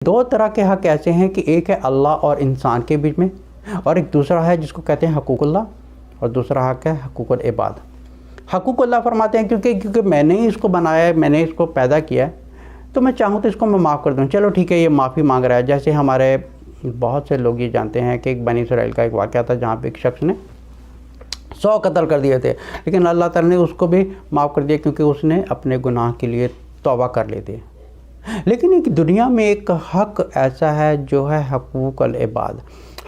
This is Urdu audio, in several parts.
دو طرح کے حق ایسے ہیں کہ ایک ہے اللہ اور انسان کے بیچ میں، اور ایک دوسرا ہے جس کو کہتے ہیں حقوق اللہ، اور دوسرا حق ہے حقوق العباد۔ حقوق اللہ فرماتے ہیں کیونکہ میں نے اس کو بنایا ہے، میں نے اس کو پیدا کیا ہے، تو میں چاہوں تو اس کو میں معاف کر دوں، چلو ٹھیک ہے یہ معافی مانگ رہا ہے۔ جیسے ہمارے بہت سے لوگ یہ جانتے ہیں کہ ایک بنی اسرائیل کا ایک واقعہ تھا جہاں پہ ایک شخص نے 100 قتل کر دیے تھے، لیکن اللہ تعالیٰ نے اس کو بھی معاف کر دیا کیونکہ اس نے اپنے گناہ کے لیے توبہ کر لی تھی۔ لیکن ایک دنیا میں ایک حق ایسا ہے جو ہے حقوق العباد۔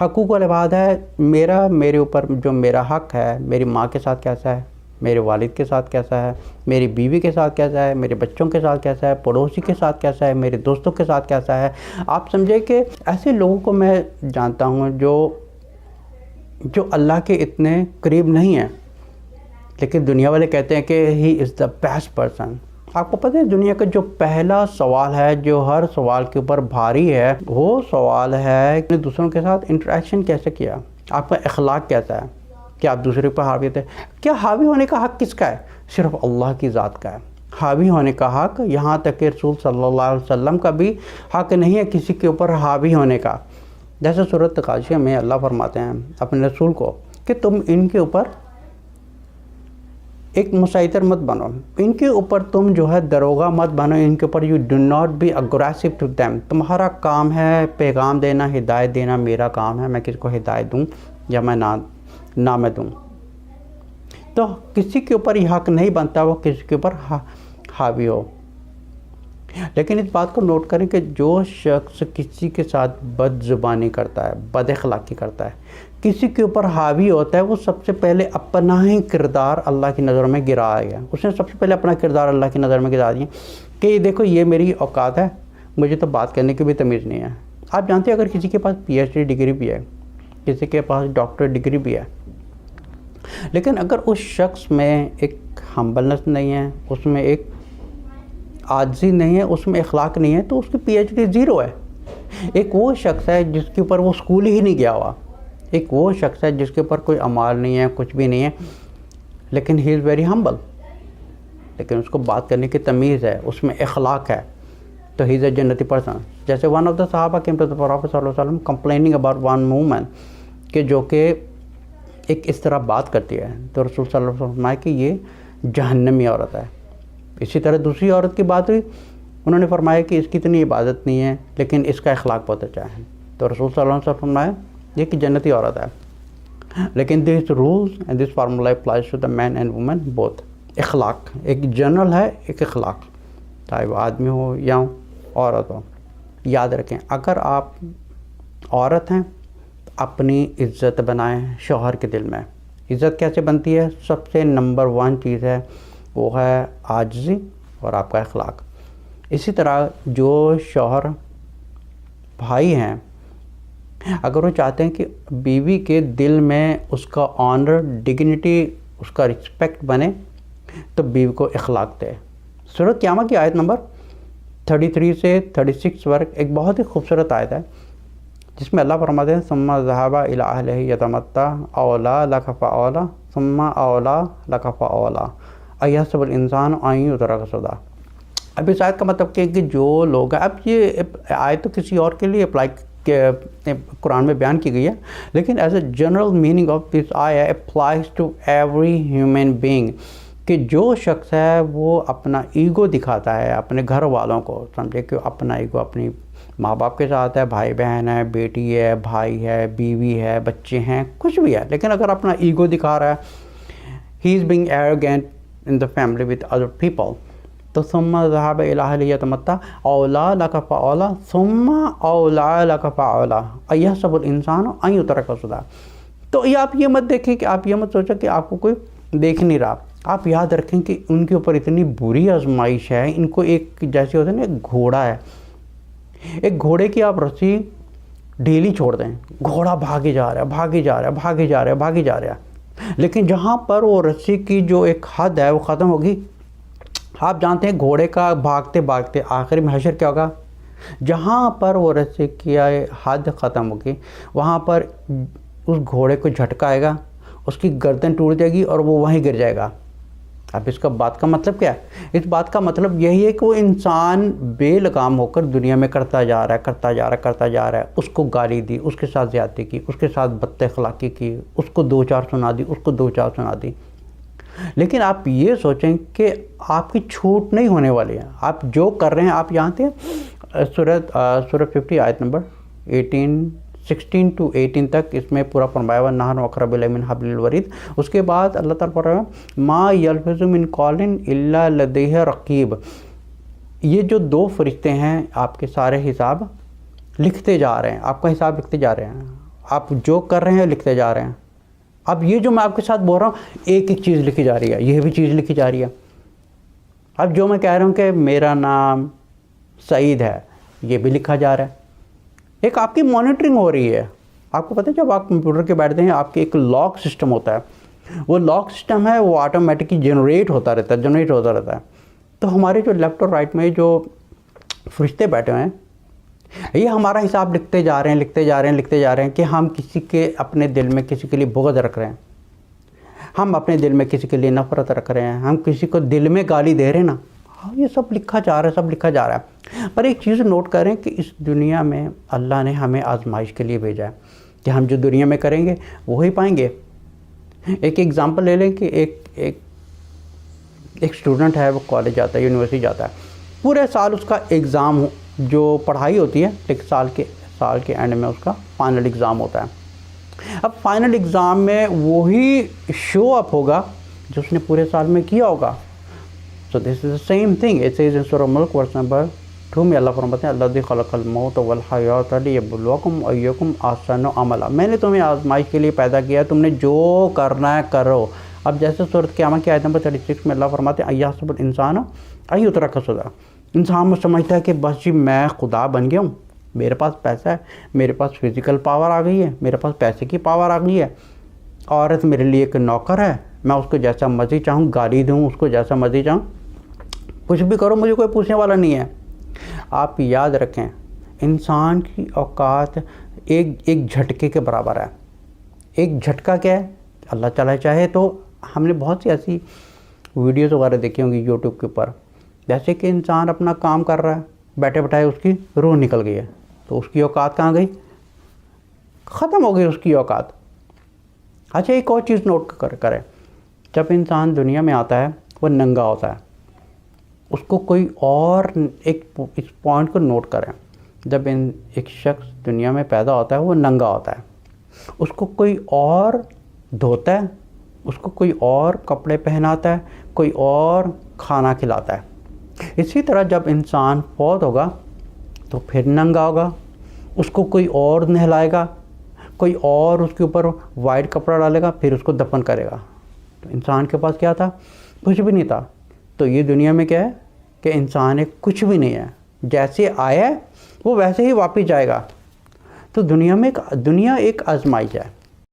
حقوق العباد ہے میرے اوپر جو میرا حق ہے، میری ماں کے ساتھ کیسا ہے، میرے والد کے ساتھ کیسا ہے، میری بیوی کے ساتھ کیسا ہے، میرے بچوں کے ساتھ کیسا ہے، پڑوسی کے ساتھ کیسا ہے، میرے دوستوں کے ساتھ کیسا ہے۔ آپ سمجھے کہ ایسے لوگوں کو میں جانتا ہوں جو اللہ کے اتنے قریب نہیں ہیں، لیکن دنیا والے کہتے ہیں کہ ہی از دا بیسٹ پرسن۔ آپ کو پتہ ہے دنیا کا جو پہلا سوال ہے جو ہر سوال کے اوپر بھاری ہے، وہ سوال ہے کہ دوسروں کے ساتھ انٹریکشن کیسے کیا، آپ کا اخلاق کیسا ہے، کیا آپ دوسرے پر حاوی تھے۔ کیا حاوی ہونے کا حق کس کا ہے؟ صرف اللہ کی ذات کا ہے۔ حاوی ہونے کا حق یہاں تک کہ رسول صلی اللہ علیہ وسلم کا بھی حق نہیں ہے کسی کے اوپر حاوی ہونے کا۔ جیسے سورۃ غاشیہ میں اللہ فرماتے ہیں اپنے رسول کو کہ تم ان کے اوپر ایک مسیطر مت بنو، ان کے اوپر تم جو ہے دروغہ مت بنو، ان کے اوپر you do not be aggressive to them. تمہارا کام ہے پیغام دینا، ہدایت دینا، میرا کام ہے میں کس کو ہدایت دوں یا میں نہ میں دوں۔ تو کسی کے اوپر یہ حق نہیں بنتا وہ کسی کے اوپر حاوی ہو۔ لیکن اس بات کو نوٹ کریں کہ جو شخص کسی کے ساتھ بد زبانی کرتا ہے، بد اخلاقی کرتا ہے، کسی کے اوپر حاوی ہوتا ہے، وہ سب سے پہلے اپنا ہی کردار اللہ کی نظر میں گرایا گیا۔ اس نے سب سے پہلے اپنا کردار اللہ کی نظر میں گرا دیا کہ یہ دیکھو یہ میری اوقات ہے، مجھے تو بات کرنے کی بھی تمیز نہیں ہے۔ آپ جانتے ہیں اگر کسی کے پاس PhD ڈگری بھی ہے، کسی کے پاس ڈاکٹر ڈگری بھی ہے، لیکن اگر اس شخص میں ایک ہمبلنس نہیں ہے، اس میں ایک عاجزی نہیں ہے، اس میں اخلاق نہیں ہے، تو اس کی PhD زیرو ہے۔ ایک وہ شخص ہے جس کے اوپر وہ اسکول ہی نہیں گیا ہوا، ایک وہ شخص ہے جس کے اوپر کوئی اعمال نہیں ہے، کچھ بھی نہیں ہے، لیکن ہی از ویری ہمبل، لیکن اس کو بات کرنے کی تمیز ہے، اس میں اخلاق ہے، تو ہی از اے جنتی پرسن۔ جیسے ون آف دا صحابہ came to the Prophet صلی اللہ علیہ وسلم complaining about one woman کہ جو کہ ایک اس طرح بات کرتی ہے، تو رسول صلی اللہ علیہ وسلم فرمایا کہ یہ جہنمی عورت ہے۔ اسی طرح دوسری عورت کی بات ہوئی، انہوں نے فرمایا کہ اس کی اتنی عبادت نہیں ہے لیکن اس کا اخلاق بہت اچھا ہے، تو رسول صلی اللہ علیہ وسلم فرمایا یہ کہ جنتی عورت ہے۔ لیکن this rules and this formula applies to the man and woman both. اخلاق ایک جنرل ہے، ایک اخلاق، چاہے وہ آدمی ہو یا عورت ہو۔ یاد رکھیں اگر آپ عورت ہیں تو اپنی عزت بنائیں شوہر کے دل میں۔ عزت کیسے بنتی ہے؟ سب سے نمبر 1 چیز ہے وہ ہے عاجزی اور آپ کا اخلاق۔ اسی طرح جو شوہر بھائی ہیں اگر وہ چاہتے ہیں کہ بیوی کے دل میں اس کا آنر، ڈگنیٹی، اس کا رسپیکٹ بنے تو بیوی کو اخلاق دے۔ سورۃ قیامہ کی آیت نمبر 33 سے 36 ورق ایک بہت ہی خوبصورت آیت ہے جس میں اللہ فرماتے ہیں ثم ذهب الى اهله يتمتع اولا لك فاولا ثم اولا لك فاولا ایحسب الانسان ان یترک سدى۔ اب اس آیت کا مطلب کہ جو لوگ ہیں، اب یہ آیت تو کسی اور کے لیے اپلائی قرآن میں بیان کی گئی ہے، لیکن as a general meaning of this آیا applies to every human being کہ جو شخص ہے وہ اپنا ایگو دکھاتا ہے اپنے گھر والوں کو، سمجھے کہ اپنا ایگو اپنی ماں باپ کے ساتھ ہے، بھائی بہن ہے، بیٹی ہے، بھائی ہے، بیوی ہے، بچے ہیں، کچھ بھی ہے، لیکن اگر اپنا ایگو دکھا رہا ہے he is being arrogant in the family with other people, تو ثم ذهب الى اهله يتمتع اولا لك فاولا ثم اولا لك فاولا ایحسب الانسان ان یترک سدى۔ تو یہ آپ یہ مت دیکھیں کہ آپ یہ مت سوچیں کہ آپ کو کوئی دیکھ نہیں رہا، آپ یاد رکھیں کہ ان کے اوپر اتنی بری آزمائش ہے، ان کو ایک جیسے ہوتا ہے نا ایک گھوڑا ہے، ایک گھوڑے کی آپ رسی ڈھیلی چھوڑ دیں، گھوڑا بھاگے جا رہا ہے، بھاگے جا رہا ہے، بھاگے جا رہا ہے، بھاگے جا رہا ہے، لیکن جہاں پر وہ رسی کی جو ایک حد ہے وہ ختم ہوگی، آپ جانتے ہیں گھوڑے کا بھاگتے بھاگتے آخر میں حشر کیا ہوگا؟ جہاں پر وہ رسی کی حد ختم ہوگی وہاں پر اس گھوڑے کو جھٹکا آئے گا، اس کی گردن ٹوٹ جائے گی اور وہ وہیں گر جائے گا۔ اب اس کا بات کا مطلب کیا ہے؟ اس بات کا مطلب یہی ہے کہ وہ انسان بے لگام ہو کر دنیا میں کرتا جا رہا ہے. اس کو گالی دی، اس کے ساتھ زیادتی کی، اس کے ساتھ بد اخلاقی کی، اس کو دو چار سنا دی. لیکن آپ یہ سوچیں کہ آپ کی چھوٹ نہیں ہونے والی ہے. آپ جو کر رہے ہیں، آپ جانتے ہیں سورۃ 50 آیت نمبر 16 to 18 تک اس میں پورا فرمایا ہوا، نحن اقرب الیہ من حبل الورید. اس کے بعد اللہ تعالیٰ فرمایا ما یلفظ من قول الا لدیہ رقیب. یہ جو دو فرشتے ہیں آپ کے سارے حساب لکھتے جا رہے ہیں، آپ کا حساب لکھتے جا رہے ہیں. آپ جو کر رہے ہیں لکھتے جا رہے ہیں. اب یہ جو میں آپ کے ساتھ بول رہا ہوں، ایک ایک چیز لکھی جا رہی ہے، یہ بھی چیز لکھی جا رہی ہے. اب جو میں کہہ رہا ہوں کہ میرا نام سعید ہے، یہ بھی لکھا جا رہا ہے. ایک آپ کی مانیٹرنگ ہو رہی ہے. آپ کو پتہ ہے جب آپ کمپیوٹر کے بیٹھتے ہیں، آپ کے ایک لاک سسٹم ہوتا ہے. وہ لاک سسٹم ہے، وہ آٹومیٹکلی جنریٹ ہوتا رہتا ہے. تو ہمارے جو لیفٹ اور رائٹ میں جو فرشتے بیٹھے ہوئے ہیں، یہ ہمارا حساب لکھتے جا رہے ہیں کہ ہم کسی کے اپنے دل میں کسی کے لیے بغض رکھ رہے ہیں، ہم اپنے دل میں کسی کے لیے نفرت رکھ رہے ہیں، ہم کسی کو دل میں گالی دے رہے ہیں نا. یہ سب لکھا جا رہا ہے. پر ایک چیز نوٹ کریں کہ اس دنیا میں اللہ نے ہمیں آزمائش کے لیے بھیجا ہے کہ ہم جو دنیا میں کریں گے وہی پائیں گے. ایک ایگزامپل لے لیں کہ ایک اسٹوڈنٹ ہے، وہ کالج جاتا ہے، یونیورسٹی جاتا ہے. پورے سال اس کا ایگزام جو پڑھائی ہوتی ہے، ایک سال کے اینڈ میں اس کا فائنل ایگزام ہوتا ہے. اب فائنل ایگزام میں وہی شو اپ ہوگا جو اس نے پورے سال میں کیا ہوگا. So this is the same thing. It says in Surah Mulk verse number 2 میں اللہ فرماتے ہیں الذی خلق الموت والحیات لیبلوکم ایکم احسن عملا. میں نے تمہیں آزمائش کے لیے پیدا کیا ہے، تم نے جو کرنا ہے کرو. اب جیسے سورۃ قیامہ کی آیت نمبر 36 میں اللہ فرماتے ہیں ایحسب الانسان ان یترک سدی. انسان سمجھتا ہے کہ بس جی میں خدا بن گیا ہوں، میرے پاس پیسہ ہے، میرے پاس فزیکل پاور آ گئی ہے، میرے پاس پیسے کی پاور آ گئی ہے. عورت میرے لیے ایک نوکر ہے، میں اس کو جیسا مرضی چاہوں گالی دوں، اس کو جیسا مرضی چاہوں کچھ بھی کرو، مجھے کوئی پوچھنے والا نہیں ہے. آپ یاد رکھیں انسان کی اوقات ایک جھٹکے کے برابر ہے. ایک جھٹکا کیا ہے؟ اللہ تعالیٰ چاہے تو ہم نے بہت سی ایسی ویڈیوز وغیرہ دیکھی ہوں گی یوٹیوب کے اوپر، جیسے کہ انسان اپنا کام کر رہا ہے، بیٹھے بٹھائے اس کی روح نکل گئی ہے، تو اس کی اوقات کہاں گئی؟ ختم ہو گئی اس کی اوقات. اچھا ایک اور چیز نوٹ کریں، جب انسان دنیا میں آتا ہے وہ ننگا ہوتا ہے. اس کو کوئی اور اس پوائنٹ کو نوٹ کریں، جب ایک شخص دنیا میں پیدا ہوتا ہے وہ ننگا ہوتا ہے. اس کو کوئی اور دھوتا ہے، اس کو کوئی اور کپڑے پہناتا ہے، کوئی اور کھانا کھلاتا ہے. اسی طرح جب انسان فوت ہوگا تو پھر ننگا ہوگا، اس کو کوئی اور نہلائے گا، کوئی اور اس کے اوپر وائٹ کپڑا ڈالے گا، پھر اس کو دفن کرے گا. تو انسان کے پاس کیا تھا؟ کچھ بھی نہیں تھا. تو یہ دنیا میں کیا ہے کہ انسان ایک کچھ بھی نہیں ہے، جیسے آیا ہے وہ ویسے ہی واپس جائے گا. تو دنیا ایک آزمائش ہے.